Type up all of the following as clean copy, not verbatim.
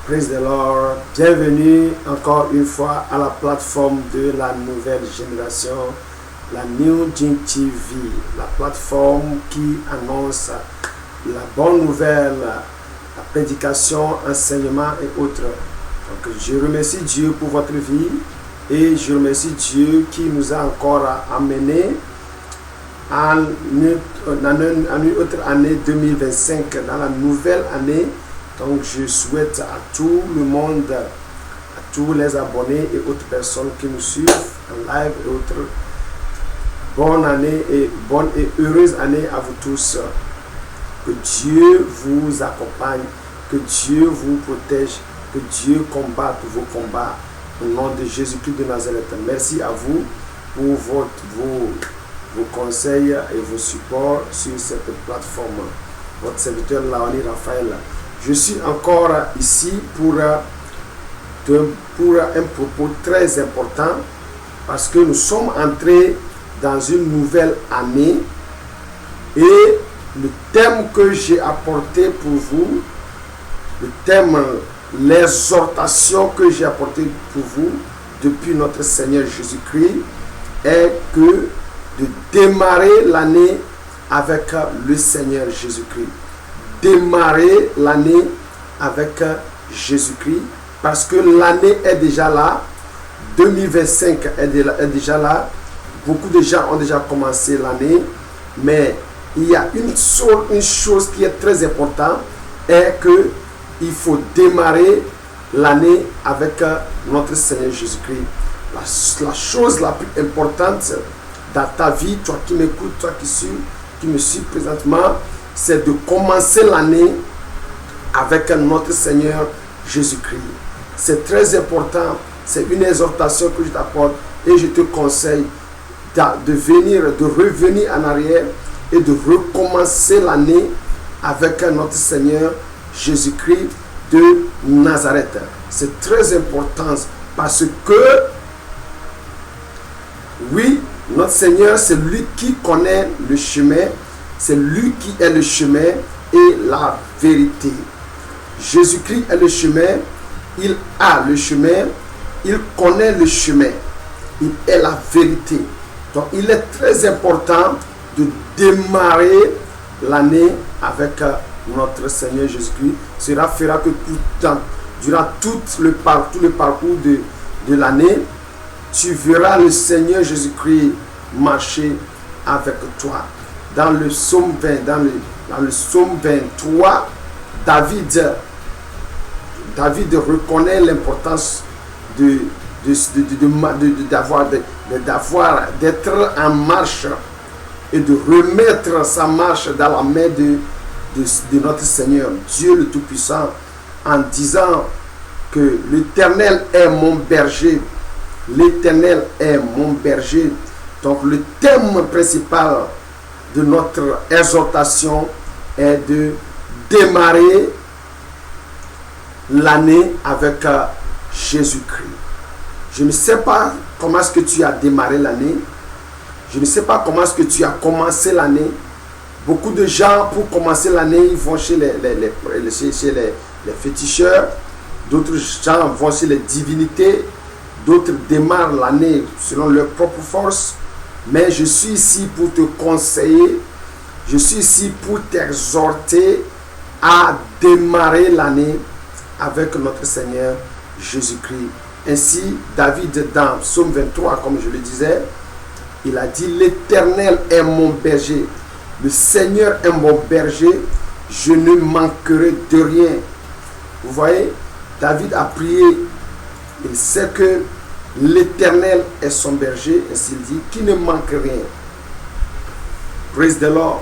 Praise the Lord. Bienvenue encore une fois à la plateforme de la nouvelle génération, la New Jing TV, la plateforme qui annonce la bonne nouvelle, la prédication, enseignement et autres. Donc, je remercie Dieu pour votre vie et je remercie Dieu qui nous a encore amenés à une autre année 2025, dans la nouvelle année. Donc je souhaite à tout le monde, à tous les abonnés et autres personnes qui nous suivent en live et autres, bonne année et bonne et heureuse année à vous tous. Que Dieu vous accompagne, que Dieu vous protège, que Dieu combatte vos combats au nom de Jésus-Christ de Nazareth. Merci à vous pour vos conseils et vos supports sur cette plateforme. Votre serviteur Laoni Raphaël. Je suis encore ici pour un propos très important parce que nous sommes entrés dans une nouvelle année et le thème que j'ai apporté pour vous, le thème, l'exhortation que j'ai apporté pour vous depuis notre Seigneur Jésus-Christ est que de démarrer l'année avec le Seigneur Jésus-Christ. Démarrer l'année avec Jésus-Christ parce que l'année est déjà là, 2025 est déjà là, beaucoup de gens ont déjà commencé l'année, mais il y a une chose qui est très importante, est que il faut démarrer l'année avec notre Seigneur Jésus-Christ. La chose la plus importante dans ta vie, toi qui m'écoutes, toi qui me suis présentement, c'est de commencer l'année avec notre Seigneur Jésus-Christ. C'est très important, c'est une exhortation que je t'apporte et je te conseille de revenir en arrière et de recommencer l'année avec notre Seigneur Jésus-Christ de Nazareth. C'est très important parce que, oui, notre Seigneur, c'est lui qui connaît le chemin. C'est lui qui est le chemin et la vérité. Jésus-Christ est le chemin, il a le chemin, il connaît le chemin, il est la vérité. Donc il est très important de démarrer l'année avec notre Seigneur Jésus-Christ. Cela fera que durant tout le parcours de l'année, tu verras le Seigneur Jésus-Christ marcher avec toi. Dans le psaume 20, dans le psaume 23, David reconnaît l'importance d'être en marche et de remettre sa marche dans la main de notre Seigneur, Dieu le Tout-Puissant, en disant que l'Éternel est mon berger. L'Éternel est mon berger. Donc le thème principal de notre exhortation est de démarrer l'année avec Jésus-Christ. Je ne sais pas comment est-ce que tu as démarré l'année. Je ne sais pas comment est-ce que tu as commencé l'année. Beaucoup de gens, pour commencer l'année, ils vont chez les féticheurs. D'autres gens vont chez les divinités. D'autres démarrent l'année selon leur propre force. Mais je suis ici pour te conseiller, je suis ici pour t'exhorter à démarrer l'année avec notre Seigneur Jésus-Christ. Ainsi, David, dans Psaume 23, comme je le disais, il a dit: l'Éternel est mon berger, le Seigneur est mon berger, je ne manquerai de rien. Vous voyez, David a prié, il sait que l'Éternel est son berger, et s'il dit qu'il ne manque rien. Praise the Lord.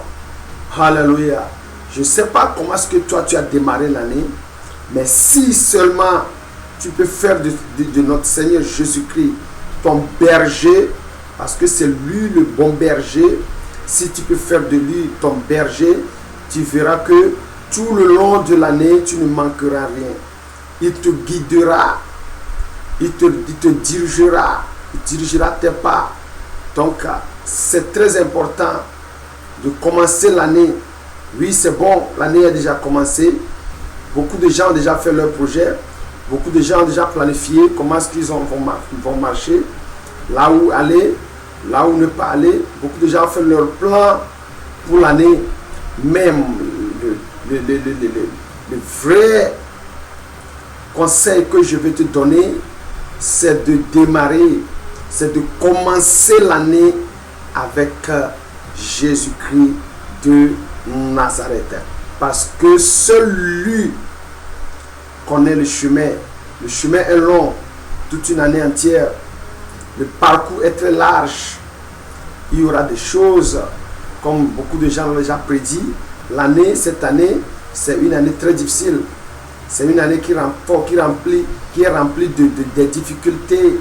Hallelujah. Je ne sais pas comment est-ce que toi tu as démarré l'année, mais si seulement tu peux faire de notre Seigneur Jésus-Christ ton berger, parce que c'est lui le bon berger, si tu peux faire de lui ton berger, tu verras que tout le long de l'année, tu ne manqueras rien. Il te guidera. Il te dirigera, il dirigera tes pas. Donc, c'est très important de commencer l'année. Oui, c'est bon, l'année a déjà commencé. Beaucoup de gens ont déjà fait leur projet. Beaucoup de gens ont déjà planifié comment est-ce qu'ils vont marcher, là où aller, là où ne pas aller. Beaucoup de gens ont fait leur plan pour l'année. Même le vrai conseil que je vais te donner, c'est de démarrer, c'est de commencer l'année avec Jésus-Christ de Nazareth. Parce que seul lui connaît le chemin. Le chemin est long, toute une année entière. Le parcours est très large. Il y aura des choses, comme beaucoup de gens l'ont déjà prédit. Cette année, c'est une année très difficile. C'est une année qui est remplie de difficultés,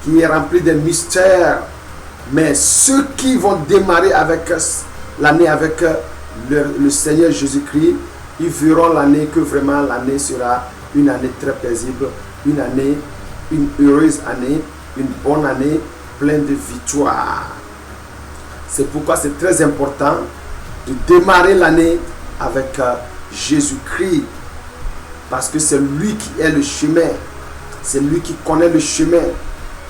qui est remplie de mystères. Mais ceux qui vont démarrer avec l'année avec le Seigneur Jésus-Christ, ils verront l'année que vraiment l'année sera une année très paisible, une heureuse année, une bonne année pleine de victoires. C'est pourquoi c'est très important de démarrer l'année avec Jésus-Christ, parce que c'est lui qui est le chemin, c'est lui qui connaît le chemin,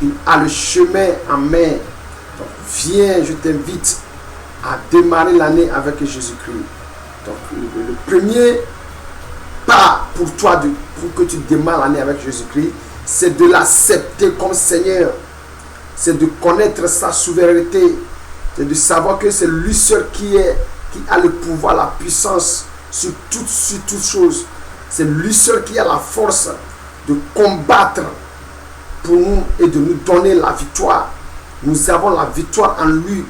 il a le chemin en main. Donc viens, je t'invite à démarrer l'année avec Jésus-Christ. Donc le premier pas pour toi, pour que tu démarres l'année avec Jésus-Christ, c'est de l'accepter comme Seigneur, c'est de connaître sa souveraineté, c'est de savoir que c'est lui seul qui a le pouvoir, la puissance sur toutes choses. C'est lui seul qui a la force de combattre pour nous et de nous donner la victoire. Nous avons la victoire en lui.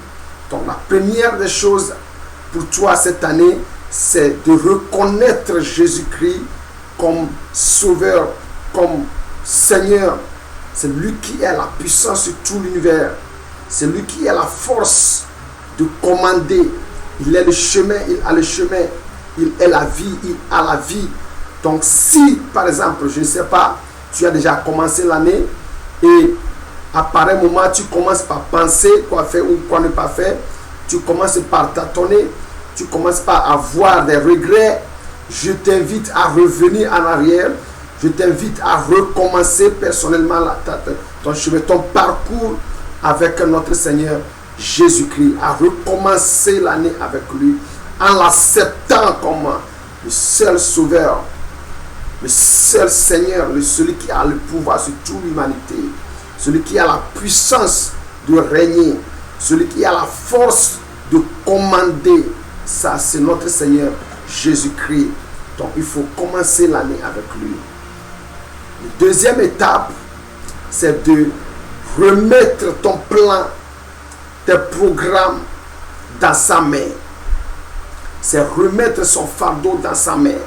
Donc la première des choses pour toi cette année, c'est de reconnaître Jésus-Christ comme sauveur, comme Seigneur. C'est lui qui a la puissance sur tout l'univers. C'est lui qui a la force de commander. Il est le chemin, il a le chemin. Il est la vie, il a la vie. Donc si, par exemple, je ne sais pas, tu as déjà commencé l'année et à pareil moment, tu commences par penser quoi faire ou quoi ne pas faire, tu commences par tâtonner, tu commences par avoir des regrets, je t'invite à revenir en arrière, je t'invite à recommencer personnellement ton chemin, ton parcours avec notre Seigneur Jésus-Christ, à recommencer l'année avec lui, en l'acceptant comme le seul sauveur, le seul Seigneur, celui qui a le pouvoir sur toute l'humanité, celui qui a la puissance de régner, celui qui a la force de commander. Ça, c'est notre Seigneur Jésus-Christ. Donc, il faut commencer l'année avec lui. La deuxième étape, c'est de remettre ton plan, tes programmes dans sa main. C'est remettre son fardeau dans sa main.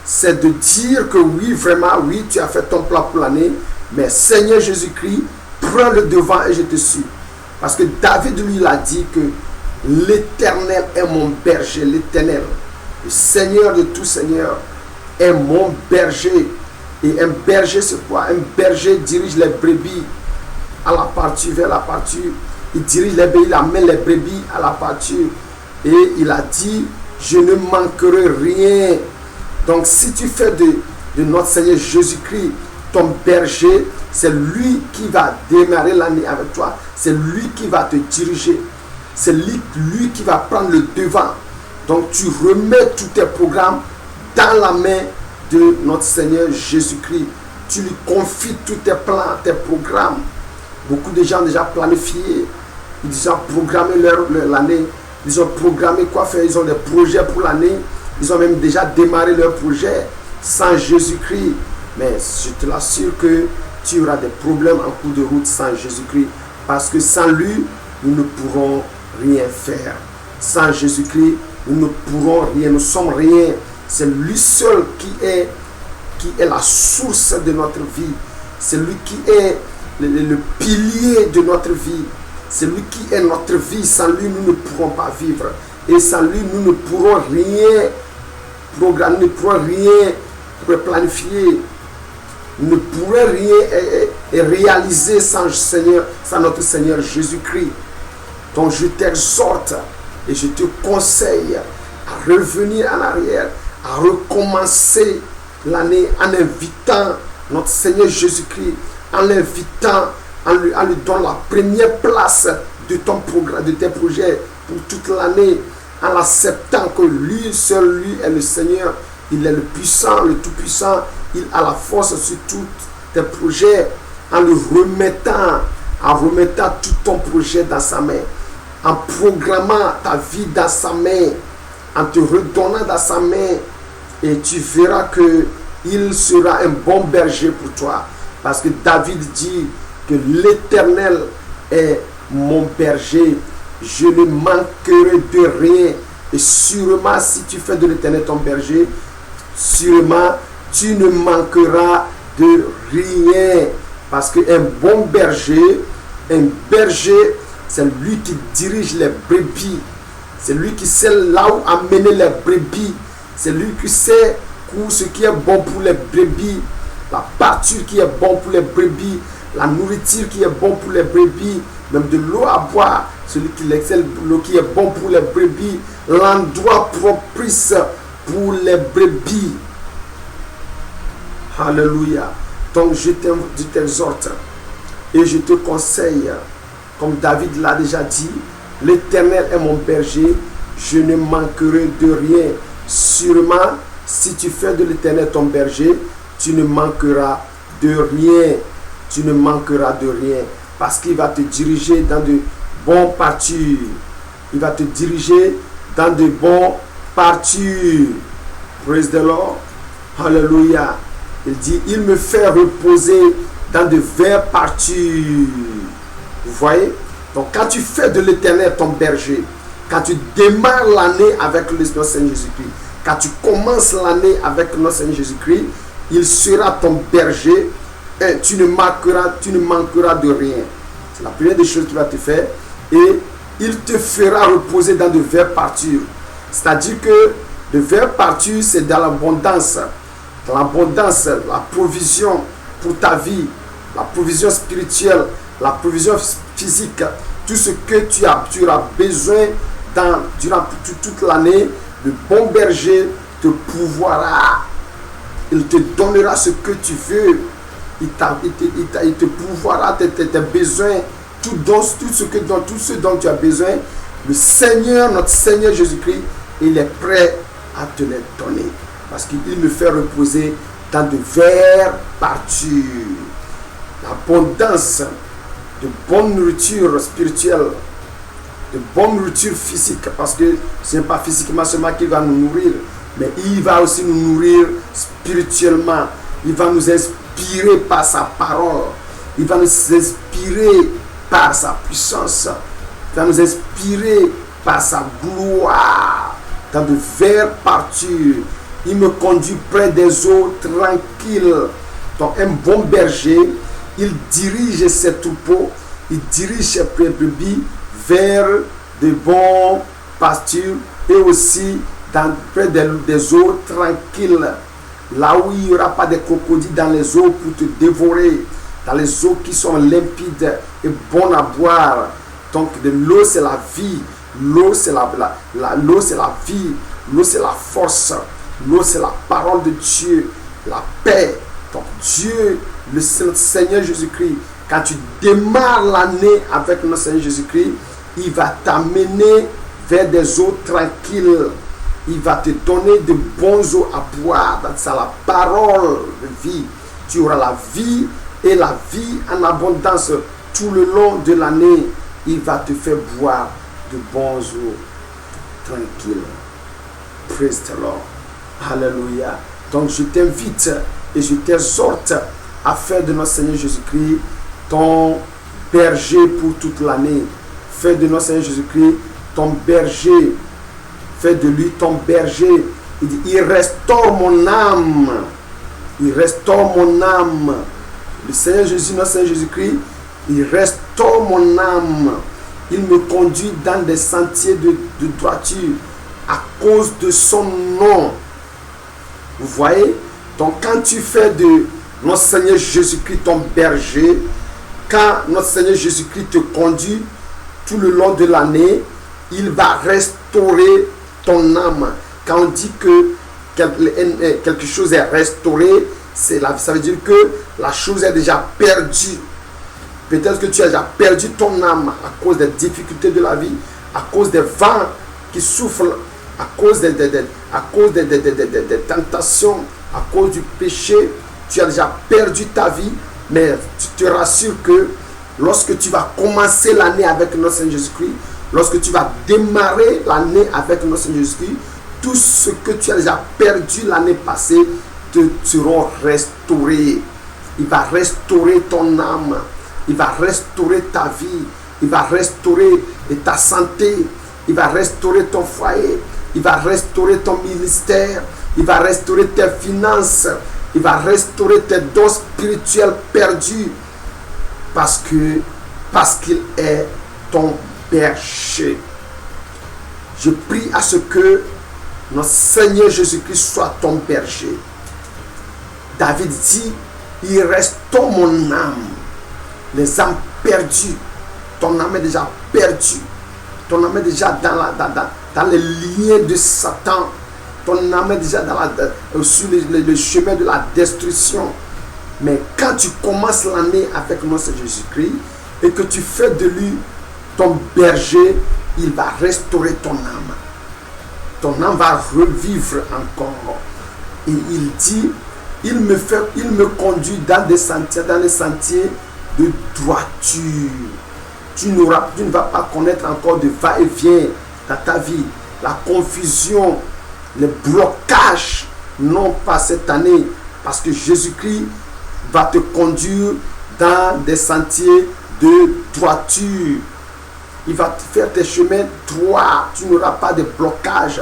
C'est de dire que oui, vraiment, oui, tu as fait ton plan pour l'année, mais Seigneur Jésus-Christ, prends le devant et je te suis. Parce que David, lui, il a dit que l'Éternel est mon berger, l'Éternel, le Seigneur de tout Seigneur, est mon berger. Et un berger, c'est quoi? Un berger dirige les brebis à la partie vers la partie. Il dirige les brebis, il amène les brebis à la partie. Et il a dit, je ne manquerai rien. Donc si tu fais de notre Seigneur Jésus-Christ ton berger, c'est lui qui va démarrer l'année avec toi. C'est lui qui va te diriger. C'est lui qui va prendre le devant. Donc tu remets tous tes programmes dans la main de notre Seigneur Jésus-Christ. Tu lui confies tous tes plans, tes programmes. Beaucoup de gens ont déjà planifié. Ils ont déjà programmé l'année. Ils ont programmé quoi faire. Ils ont des projets pour l'année. Ils ont même déjà démarré leur projet sans Jésus-Christ. Mais je te l'assure que tu auras des problèmes en cours de route sans Jésus-Christ. Parce que sans lui, nous ne pourrons rien faire. Sans Jésus-Christ, nous ne pourrons rien. Nous ne sommes rien. C'est lui seul qui est la source de notre vie. C'est lui qui est le pilier de notre vie. C'est lui qui est notre vie. Sans lui, nous ne pourrons pas vivre. Et sans lui, nous ne pourrons rien programmer, nous ne pourrons rien planifier. Nous ne pourrons rien réaliser sans notre Seigneur Jésus-Christ. Donc je t'exhorte et je te conseille à revenir en arrière, à recommencer l'année en invitant notre Seigneur Jésus-Christ, en l'invitant, en lui donnant la première place de ton programme, de tes projets pour toute l'année, en l'acceptant que lui, seul lui est le Seigneur, il est le puissant, le tout-puissant, il a la force sur tous tes projets, en le remettant, tout ton projet dans sa main, en programmant ta vie dans sa main, en te redonnant dans sa main, et tu verras que il sera un bon berger pour toi. Parce que David dit que l'Éternel est mon berger, je ne manquerai de rien. Et sûrement, si tu fais de l'Éternel ton berger, sûrement, tu ne manqueras de rien. Parce qu'un bon berger, c'est lui qui dirige les brebis. C'est lui qui sait là où amener les brebis. C'est lui qui sait ce qui est bon pour les brebis. La pâture qui est bon pour les brebis. La nourriture qui est bon pour les brebis. Même de l'eau à boire. Celui qui excelle l'eau qui est bon pour les brebis. L'endroit propice pour les brebis. Alléluia. Donc je t'exhorte et je te conseille, comme David l'a déjà dit, l'Éternel est mon berger, je ne manquerai de rien. Sûrement, si tu fais de l'Éternel ton berger, tu ne manqueras de rien. Tu ne manqueras de rien. Parce qu'il va te diriger dans de bons pâtures. Il va te diriger dans de bons pâtures. Praise the Lord. Alléluia. Il dit, il me fait reposer dans de verts pâtures. Vous voyez? Donc quand tu fais de l'Éternel ton berger, quand tu démarres l'année avec notre Seigneur Jésus-Christ, quand tu commences l'année avec notre Seigneur Jésus-Christ, il sera ton berger et tu ne manqueras de rien. C'est la première des choses qu'il va te faire. Et il te fera reposer dans de verts pâtures. C'est-à-dire que de verts pâtures, c'est dans l'abondance. Dans l'abondance, la provision pour ta vie, la provision spirituelle, la provision physique, tout ce que tu auras besoin durant toute l'année. Le bon berger te pourvoira. Il te donnera ce que tu veux. Il te pourvoira tes besoins. Tout ce dont tu as besoin. Le Seigneur, notre Seigneur Jésus-Christ, il est prêt à te les donner. Parce qu'il me fait reposer dans de verts pâtures. L'abondance de bonne nourriture spirituelle, de bonne nourriture physique, parce que ce n'est pas physiquement seulement qu'il va nous nourrir, mais il va aussi nous nourrir spirituellement. Il va nous inspirer par sa parole. Il va nous inspirer par sa puissance. Il va nous inspirer par sa gloire. Dans de verts pâtures. Il me conduit près des eaux tranquilles. Donc un bon berger, il dirige ses troupeaux, il dirige ses brebis vers de bons pastures et aussi près des eaux tranquilles. Là où il n'y aura pas de crocodiles dans les eaux pour te dévorer. Dans les eaux qui sont limpides et bonnes à boire. Donc de l'eau c'est la vie. L'eau c'est l'eau c'est la vie. L'eau c'est la force. L'eau c'est la parole de Dieu. La paix. Donc Dieu, le Seigneur Jésus-Christ, quand tu démarres l'année avec notre Seigneur Jésus-Christ, il va t'amener vers des eaux tranquilles. Il va te donner de bonnes eaux à boire. C'est la parole de vie. Tu auras la vie et la vie en abondance tout le long de l'année. Il va te faire boire de bonnes eaux tranquilles. Praise the Lord. Alléluia. Donc je t'invite et je t'exhorte à faire de notre Seigneur Jésus-Christ ton berger pour toute l'année. Fais de notre Seigneur Jésus-Christ ton berger. Fais de lui ton berger. Il dit, il restaure mon âme. Il restaure mon âme. Le Seigneur Jésus, notre Seigneur Jésus-Christ, il restaure mon âme. Il me conduit dans des sentiers de droiture à cause de son nom. Vous voyez? Donc quand tu fais de notre Seigneur Jésus-Christ ton berger, quand notre Seigneur Jésus-Christ te conduit tout le long de l'année, il va restaurer ton âme. Quand on dit que quelque chose est restauré, ça veut dire que la chose est déjà perdue. Peut-être que tu as déjà perdu ton âme à cause des difficultés de la vie, à cause des vents qui soufflent, à cause des tentations, à cause du péché. Tu as déjà perdu ta vie, mais tu te rassures que lorsque tu vas commencer l'année avec notre Seigneur Jésus-Christ, lorsque tu vas démarrer l'année avec notre Seigneur Jésus-Christ, tout ce que tu as déjà perdu l'année passée te seront restaurés. Il va restaurer ton âme. Il va restaurer ta vie. Il va restaurer ta santé. Il va restaurer ton foyer. Il va restaurer ton ministère. Il va restaurer tes finances. Il va restaurer tes dons spirituels perdus. Parce qu'il est ton berger. Je prie à ce que notre Seigneur Jésus-Christ soit ton berger. David dit, il restaure mon âme. Les âmes perdues. Ton âme est déjà perdue. Ton âme est déjà dans les liens de Satan. Ton âme est déjà sur le chemin de la destruction. Mais quand tu commences l'année avec notre Seigneur Jésus-Christ et que tu fais de lui ton berger, il va restaurer ton âme. Ton âme va revivre encore. Et il dit, il me conduit dans les sentiers de droiture. Tu ne vas pas connaître encore de va-et-vient dans ta vie. La confusion, les blocages, non pas cette année. Parce que Jésus-Christ va te conduire dans des sentiers de droiture. Il va te faire tes chemins droits. Tu n'auras pas de blocage.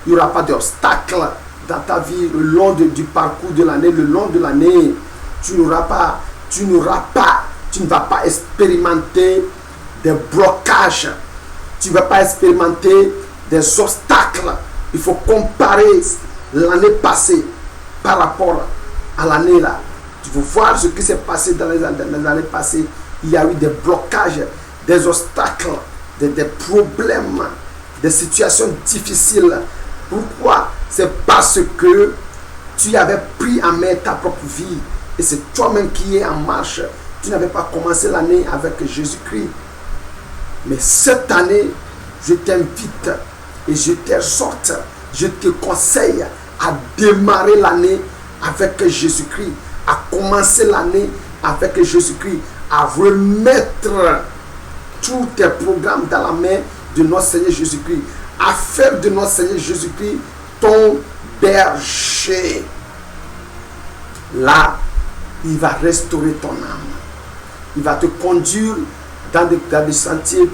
Il n'y aura pas d'obstacle dans ta vie le long du parcours de l'année. Le long de l'année, tu ne vas pas expérimenter des blocages. Tu ne vas pas expérimenter des obstacles. Il faut comparer l'année passée par rapport à l'année là. Tu veux voir ce qui s'est passé dans les années passées. Il y a eu des blocages, des obstacles, des problèmes, des situations difficiles. Pourquoi? C'est parce que tu avais pris en main ta propre vie. Et c'est toi-même qui es en marche. Tu n'avais pas commencé l'année avec Jésus-Christ. Mais cette année, je t'invite et je t'exhorte, je te conseille à démarrer l'année avec Jésus-Christ, à commencer l'année avec Jésus-Christ, à remettre tous tes programmes dans la main de notre Seigneur Jésus-Christ, à faire de notre Seigneur Jésus-Christ ton berger. Là, il va restaurer ton âme. Il va te conduire dans des sentiers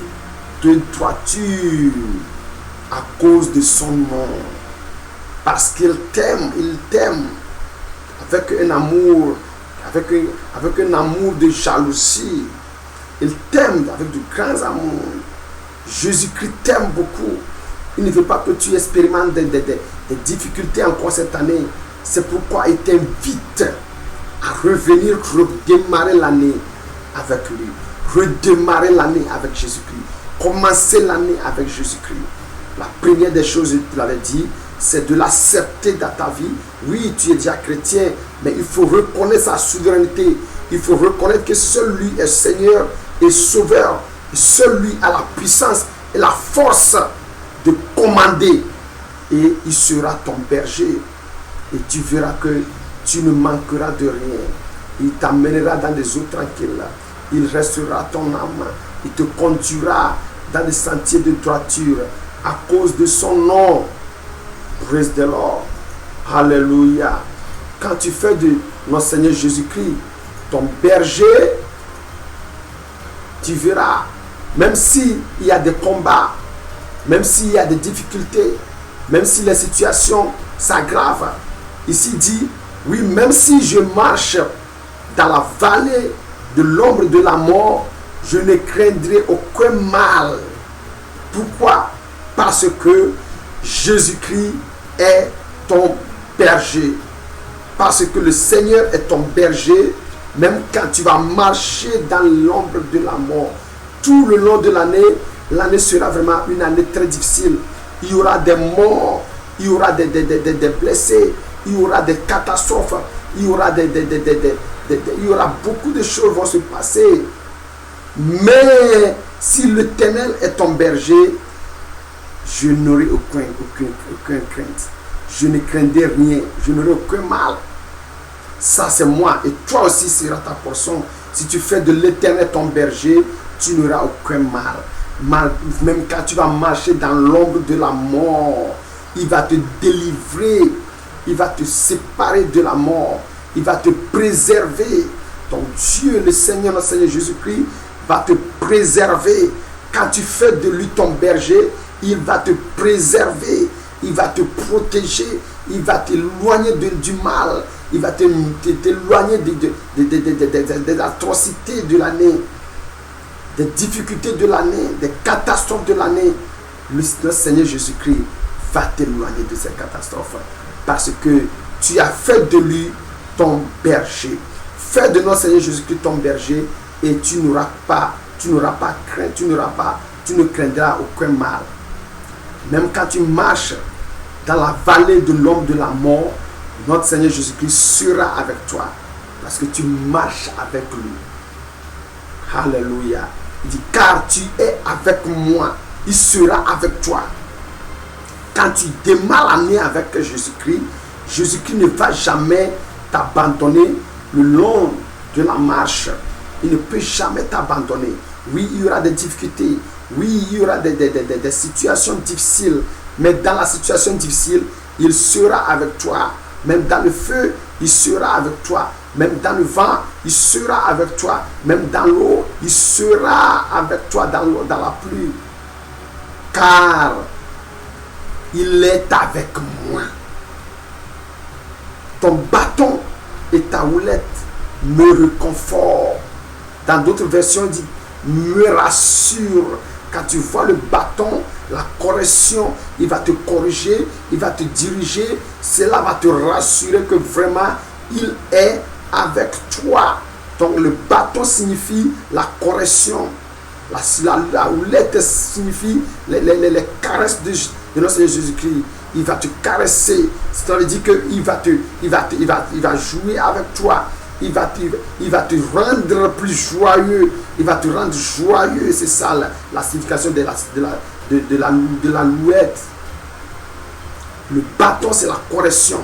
de droiture à cause de son nom. Parce qu'il t'aime, avec un amour, avec un amour de jalousie. Il t'aime avec de grands amours. Jésus-Christ t'aime beaucoup. Il ne veut pas que tu expérimentes des difficultés encore cette année. C'est pourquoi il t'invite à revenir, redémarrer l'année avec lui. Redémarrer l'année avec Jésus-Christ. Commencer l'année avec Jésus-Christ. La première des choses, je l'avais dit, c'est de l'accepter dans ta vie. Oui, tu es déjà chrétien, mais il faut reconnaître sa souveraineté. Il faut reconnaître que seul lui est Seigneur et Sauveur. Et seul lui a la puissance et la force de commander. Et il sera ton berger. Et tu verras que tu ne manqueras de rien. Il t'amènera dans des eaux tranquilles. Il restaurera ton âme. Il te conduira dans des sentiers de droiture à cause de son nom. Praise the Lord. Alléluia. Quand tu fais de notre Seigneur Jésus-Christ ton berger, tu verras, même s'il y a des combats, même s'il y a des difficultés, même si les situations s'aggravent, ici dit, oui, même si je marche dans la vallée de l'ombre de la mort, je ne craindrai aucun mal. Pourquoi? Parce que Jésus-Christ est ton berger. Parce que le Seigneur est ton berger, même quand tu vas marcher dans l'ombre de la mort. Tout le long de l'année, l'année sera vraiment une année très difficile. Il y aura des morts il y aura des blessés, il y aura des catastrophes, il y aura il y aura beaucoup de choses vont se passer. Mais si l'Éternel est ton berger, je n'aurai aucune crainte. Je ne craindrai rien, je n'aurai aucun mal. Ça c'est moi, et toi aussi sera ta portion. Si tu fais de l'Éternel ton berger, tu n'auras aucun mal. Même quand tu vas marcher dans l'ombre de la mort, il va te délivrer, il va te séparer de la mort, il va te préserver. Ton Dieu, le Seigneur, notre Seigneur Jésus-Christ, va te préserver. Quand tu fais de lui ton berger, il va te préserver, il va te protéger, il va t'éloigner du mal, il va t'éloigner des atrocités de l'année, des difficultés de l'année, des catastrophes de l'année. Le Seigneur Jésus-Christ va t'éloigner de ces catastrophes parce que tu as fait de lui ton berger. Fais de notre Seigneur Jésus-Christ ton berger et tu n'auras pas crainte, tu ne craindras aucun mal. Même quand tu marches dans la vallée de l'ombre de la mort, notre Seigneur Jésus-Christ sera avec toi parce que tu marches avec lui. Alléluia. Il dit, car tu es avec moi, il sera avec toi. Quand tu démarres l'année avec Jésus-Christ, Jésus-Christ ne va jamais t'abandonner le long de la marche. Il ne peut jamais t'abandonner. Oui, il y aura des difficultés. Oui, il y aura des situations difficiles. Mais dans la situation difficile, il sera avec toi. Même dans le feu, il sera avec toi. Même dans le vent, il sera avec toi. Même dans l'eau, il sera avec toi dans la pluie. Car il est avec moi. Ton bâton et ta houlette me réconfortent. Dans d'autres versions, il dit me rassure. Quand tu vois le bâton, la correction, il va te corriger, il va te diriger. Cela va te rassurer que vraiment, il est avec toi. Donc le bâton signifie la correction. La houlette signifie les caresses de notre Seigneur Jésus-Christ. Il va te caresser. Ça veut dire qu'il va jouer avec toi. Il va te rendre plus joyeux. Il va te rendre joyeux. C'est ça la signification de la louette. Le bâton, c'est la correction.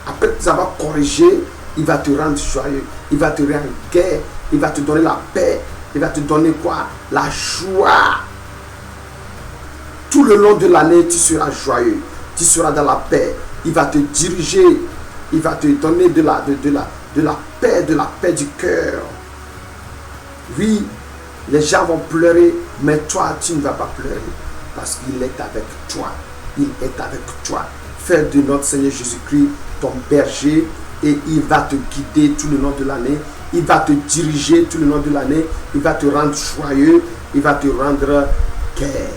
Après que ça va corriger, il va te rendre joyeux. Il va te rendre gai. Il va te donner la paix. Il va te donner quoi? La joie. Tout le long de l'année, tu seras joyeux. Tu seras dans la paix. Il va te diriger. Il va te donner de la paix du cœur. Oui, les gens vont pleurer, mais toi, tu ne vas pas pleurer. Parce qu'il est avec toi. Il est avec toi. Fais de notre Seigneur Jésus-Christ ton berger et il va te guider tout le long de l'année. Il va te diriger tout le long de l'année. Il va te rendre joyeux. Il va te rendre gai.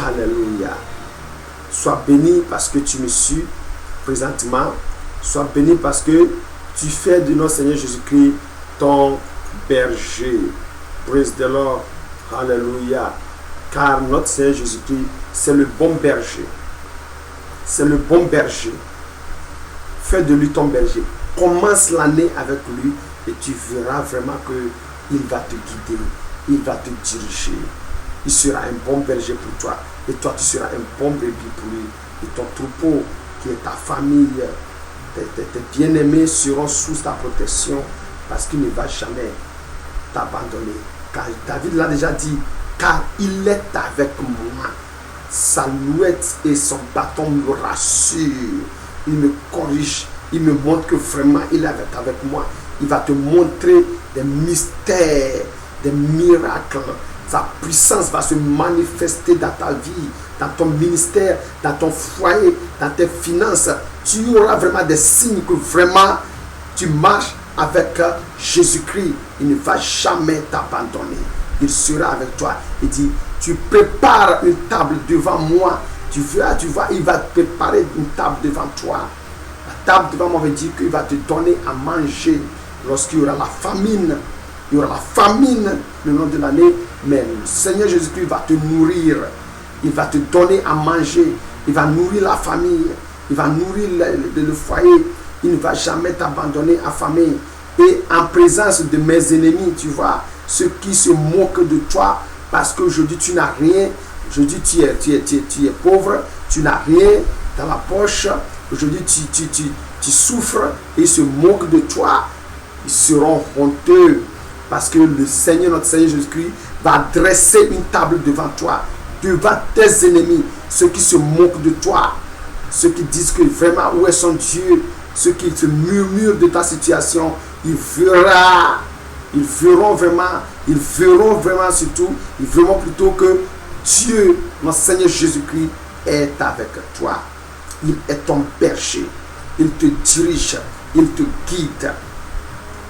Alléluia. Sois béni parce que tu me suis présentement. Sois béni parce que tu fais de notre Seigneur Jésus-Christ ton berger. Praise the Lord. Alléluia. Car notre Seigneur Jésus-Christ, c'est le bon berger. C'est le bon berger. Fais de lui ton berger. Commence l'année avec lui et tu verras vraiment qu'il va te guider. Il va te diriger. Il sera un bon berger pour toi. Et toi, tu seras un bon bébé pour lui. Et ton troupeau, qui est ta famille, tes bien-aimés seront sous ta protection parce qu'il ne va jamais t'abandonner. Car David l'a déjà dit, car il est avec moi. Sa louette et son bâton me rassurent. Il me corrige. Il me montre que vraiment il est avec moi. Il va te montrer des mystères, des miracles. Sa puissance va se manifester dans ta vie, dans ton ministère, dans ton foyer, dans tes finances. Tu auras vraiment des signes que vraiment tu marches avec Jésus-Christ. Il ne va jamais t'abandonner. Il sera avec toi. Il dit, tu prépares une table devant moi. Tu vois, il va préparer une table devant toi. La table devant moi veut dire qu'il va te donner à manger lorsqu'il y aura la famine. Il y aura la famine le long de l'année, mais le Seigneur Jésus-Christ va te nourrir. Il va te donner à manger. Il va nourrir la famille. il va nourrir le foyer, il ne va jamais t'abandonner affamé. Et en présence de mes ennemis, tu vois, ceux qui se moquent de toi, parce qu'aujourd'hui tu n'as rien, aujourd'hui tu es pauvre, tu n'as rien dans la poche, aujourd'hui tu souffres et ils se moquent de toi, ils seront honteux, parce que le Seigneur, notre Seigneur Jésus-Christ, va dresser une table devant toi, devant tes ennemis, ceux qui se moquent de toi, ceux qui disent que vraiment où est son Dieu, ceux qui se murmurent de ta situation, ils verront vraiment surtout, ils verront plutôt que Dieu, notre Seigneur Jésus-Christ, est avec toi. Il est ton berger, il te dirige, il te guide.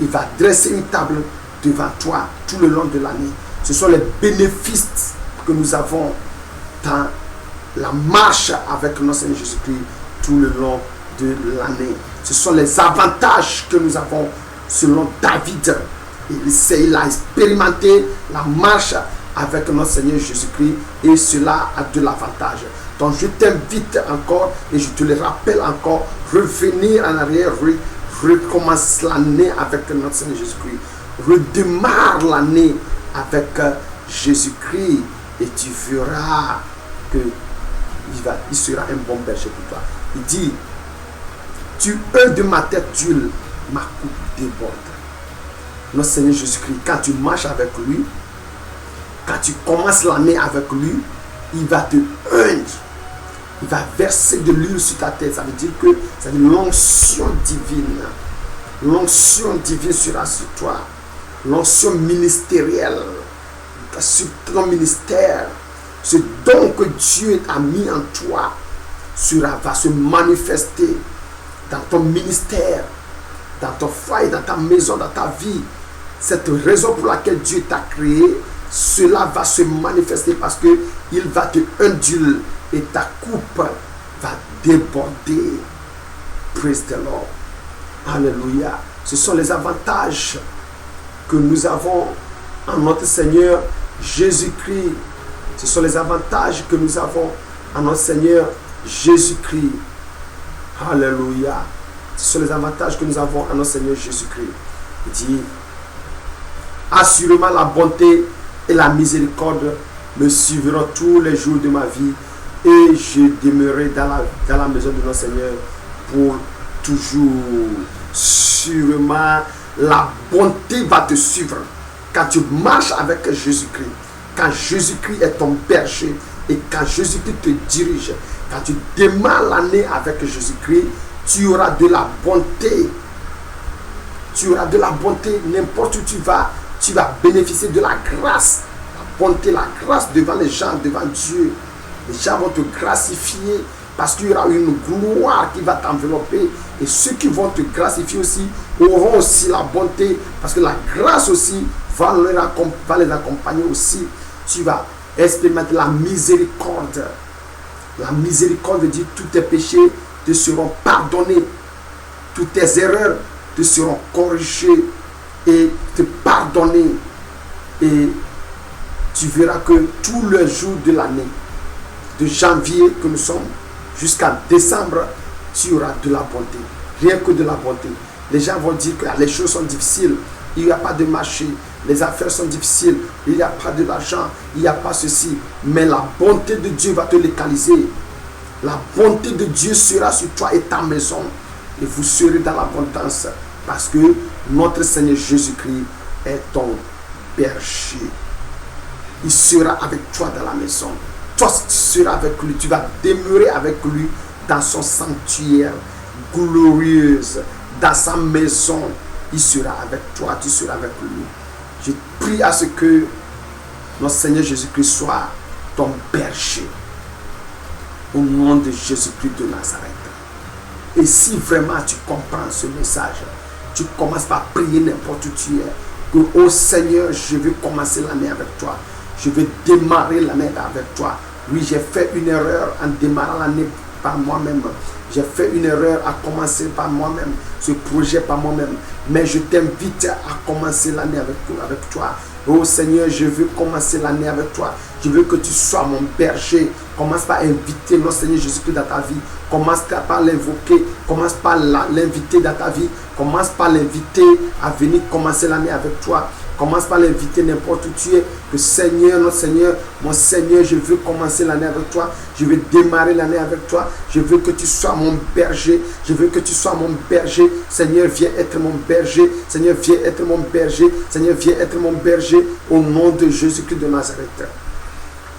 Il va dresser une table devant toi tout le long de l'année. Ce sont les bénéfices que nous avons dans la marche avec notre Seigneur Jésus-Christ tout le long de l'année. Ce sont les avantages que nous avons selon David. Il a expérimenté la marche avec notre Seigneur Jésus-Christ et cela a de l'avantage. Donc je t'invite encore et je te le rappelle encore, revenir en arrière, recommence l'année avec notre Seigneur Jésus-Christ. Redémarre l'année avec Jésus-Christ et tu verras que il sera un bon berger pour toi. Il dit, tu es de ma tête d'huile, ma coupe déborde. Notre Seigneur Jésus-Christ, quand tu marches avec lui, quand tu commences l'année avec lui, il va te ungre. Il va verser de l'huile sur ta tête. Ça veut dire que c'est l'onction divine. L'onction divine sera sur toi. L'onction ministérielle sur ton ministère. Ce don que Dieu a mis en toi va se manifester dans ton ministère, dans ton foyer, dans ta maison, dans ta vie. Cette raison pour laquelle Dieu t'a créé, cela va se manifester parce qu'il va te induire et ta coupe va déborder. Praise the Lord. Alléluia. Ce sont les avantages que nous avons en notre Seigneur Jésus-Christ. Ce sont les avantages que nous avons en notre Seigneur Jésus-Christ. Alléluia. Ce sont les avantages que nous avons en notre Seigneur Jésus-Christ. Il dit, assurément la bonté et la miséricorde me suivront tous les jours de ma vie et je demeurerai dans la maison de notre Seigneur pour toujours. Sûrement, la bonté va te suivre quand tu marches avec Jésus-Christ. Quand Jésus-Christ est ton berger et quand Jésus-Christ te dirige, quand tu démarres l'année avec Jésus-Christ, tu auras de la bonté. Tu auras de la bonté n'importe où tu vas bénéficier de la grâce. La bonté, la grâce devant les gens, devant Dieu. Les gens vont te gracifier parce qu'il y aura une gloire qui va t'envelopper. Et ceux qui vont te gracifier aussi auront aussi la bonté parce que la grâce aussi va les accompagner aussi. Tu vas expérimenter la miséricorde. La miséricorde veut dire tous tes péchés te seront pardonnés. Toutes tes erreurs te seront corrigées et te pardonner. Et tu verras que tous les jours de l'année, de janvier que nous sommes jusqu'à décembre, tu auras de la bonté. Rien que de la bonté. Les gens vont dire que les choses sont difficiles. Il n'y a pas de marché. Les affaires sont difficiles. Il n'y a pas de l'argent. Il n'y a pas ceci. Mais la bonté de Dieu va te localiser. La bonté de Dieu sera sur toi et ta maison. Et vous serez dans l'abondance. Parce que notre Seigneur Jésus-Christ est ton berger. Il sera avec toi dans la maison. Toi, tu seras avec lui. Tu vas demeurer avec lui dans son sanctuaire glorieuse. Dans sa maison. Il sera avec toi. Tu seras avec lui. Je prie à ce que notre Seigneur Jésus-Christ soit ton berger. Au nom de Jésus-Christ de Nazareth. Et si vraiment tu comprends ce message, tu commences par prier n'importe où tu es. Que, oh Seigneur, je veux commencer l'année avec toi. Je veux démarrer l'année avec toi. Oui, j'ai fait une erreur en démarrant l'année par moi-même. J'ai fait une erreur à commencer par moi-même, ce projet par moi-même. Mais je t'invite à commencer l'année avec toi. Oh Seigneur, je veux commencer l'année avec toi. Je veux que tu sois mon berger. Commence par inviter notre Seigneur Jésus-Christ dans ta vie. Commence par l'invoquer. Commence par l'inviter dans ta vie. Commence par l'inviter à venir commencer l'année avec toi. Commence par l'inviter n'importe où tu es. Que Seigneur, notre Seigneur, mon Seigneur, je veux commencer l'année avec toi. Je veux démarrer l'année avec toi. Je veux que tu sois mon berger. Je veux que tu sois mon berger. Seigneur, viens être mon berger. Seigneur, viens être mon berger. Seigneur, viens être mon berger. Au nom de Jésus-Christ de Nazareth.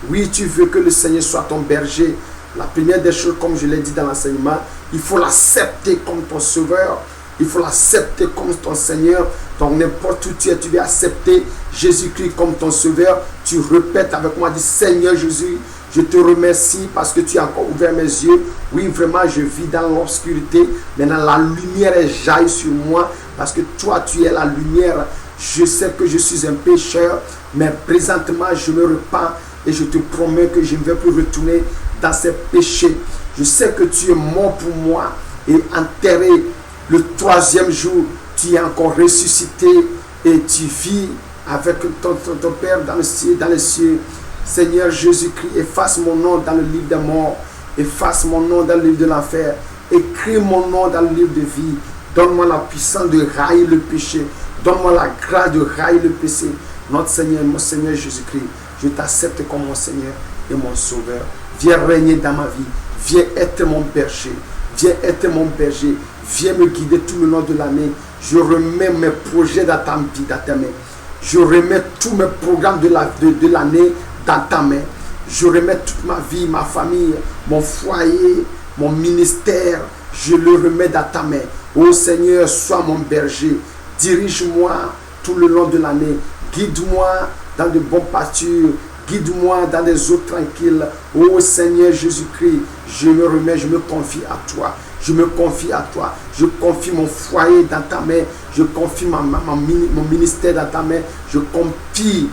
Oui, tu veux que le Seigneur soit ton berger. La première des choses, comme je l'ai dit dans l'enseignement, il faut l'accepter comme ton sauveur. Il faut l'accepter comme ton Seigneur. Donc n'importe où tu es, tu veux accepter Jésus-Christ comme ton sauveur. Tu répètes avec moi, dis Seigneur Jésus, je te remercie parce que tu as encore ouvert mes yeux. Oui, vraiment, je vis dans l'obscurité. Maintenant, la lumière jaillit sur moi parce que toi, tu es la lumière. Je sais que je suis un pécheur, mais présentement, je me repens et je te promets que je ne vais plus retourner dans ces péchés. Je sais que tu es mort pour moi et enterré. Le troisième jour, tu es encore ressuscité et tu vis avec ton Père dans les cieux. Seigneur Jésus-Christ, efface mon nom dans le livre des morts. Efface mon nom dans le livre de l'enfer. Écris mon nom dans le livre de vie. Donne-moi la puissance de railler le péché. Donne-moi la grâce de railler le péché. Notre Seigneur, mon Seigneur Jésus-Christ, je t'accepte comme mon Seigneur et mon Sauveur. Viens régner dans ma vie. Viens être mon berger. Viens être mon berger. Viens me guider tout le long de l'année. Je remets mes projets dans ta main. Je remets tous mes programmes de l'année dans ta main. Je remets toute ma vie, ma famille, mon foyer, mon ministère. Je le remets dans ta main. Oh Seigneur, sois mon berger. Dirige-moi tout le long de l'année. Guide-moi dans de bons pâtures. Guide-moi dans des eaux tranquilles. Oh Seigneur Jésus-Christ, je me remets, je me confie à toi. Je me confie à toi. Je confie mon foyer dans ta main. Je confie mon ministère dans ta main. Je confie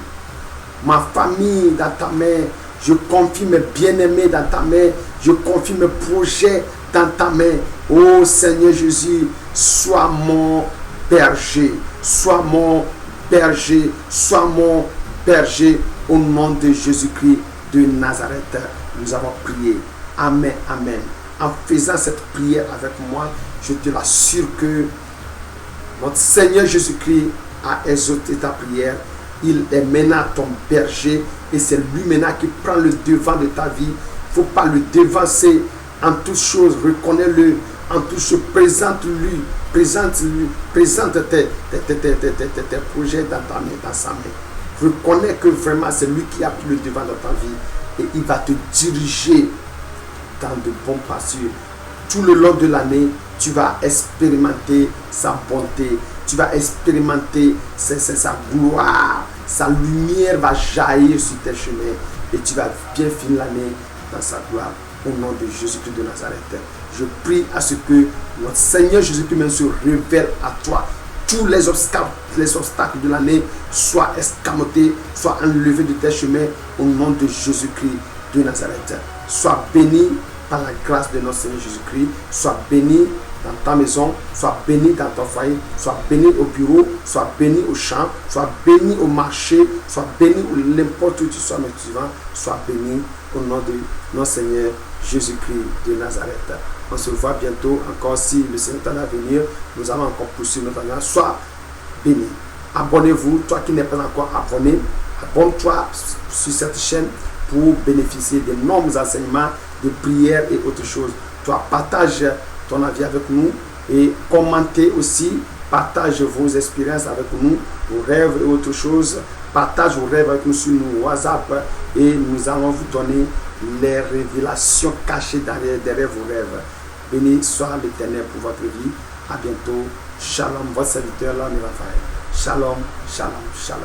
ma famille dans ta main. Je confie mes bien-aimés dans ta main. Je confie mes projets dans ta main. Oh Seigneur Jésus, sois mon berger. Sois mon berger. Sois mon berger. Au nom de Jésus-Christ de Nazareth, nous avons prié. Amen, amen. En faisant cette prière avec moi, je te l'assure que notre Seigneur Jésus-Christ a exaucé ta prière. Il est maintenant ton berger et c'est lui maintenant qui prend le devant de ta vie. Il ne faut pas le devancer en toutes choses. Reconnais-le en toutes choses. Présente-lui. Présente tes projets dans sa main. Reconnais que vraiment c'est lui qui a pris le devant dans ta vie et il va te diriger dans de bons pastures. Tout le long de l'année, tu vas expérimenter sa bonté, tu vas expérimenter sa gloire, sa lumière va jaillir sur tes chemins et tu vas bien finir l'année dans sa gloire. Au nom de Jésus-Christ de Nazareth, je prie à ce que notre Seigneur Jésus-Christ se révèle à toi. Tous les obstacles de l'année soient escamotés, soient enlevés de tes chemins au nom de Jésus-Christ de Nazareth. Sois béni par la grâce de notre Seigneur Jésus-Christ. Sois béni dans ta maison, sois béni dans ton foyer, sois béni au bureau, sois béni au champ, sois béni au marché, sois béni n'importe où tu sois, mais tu vas, sois béni au nom de notre Seigneur Jésus-Christ de Nazareth. On se voit bientôt encore si le Seigneur est à venir. Nous allons encore poursuivre notre année. Sois béni. Abonnez-vous, toi qui n'es pas encore abonné, abonne-toi sur cette chaîne pour bénéficier des nombreux enseignements, de prières et autres choses. Toi, partage ton avis avec nous et commentez aussi, partage vos expériences avec nous, vos rêves et autres choses. Partage vos rêves avec nous sur nos WhatsApp et nous allons vous donner les révélations cachées derrière vos rêves. Béni soit l'Éternel pour votre vie. À bientôt. Shalom, votre serviteur, l'homme Raphaël. Shalom, shalom, shalom.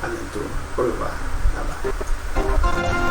À bientôt. Au revoir. Bye bye.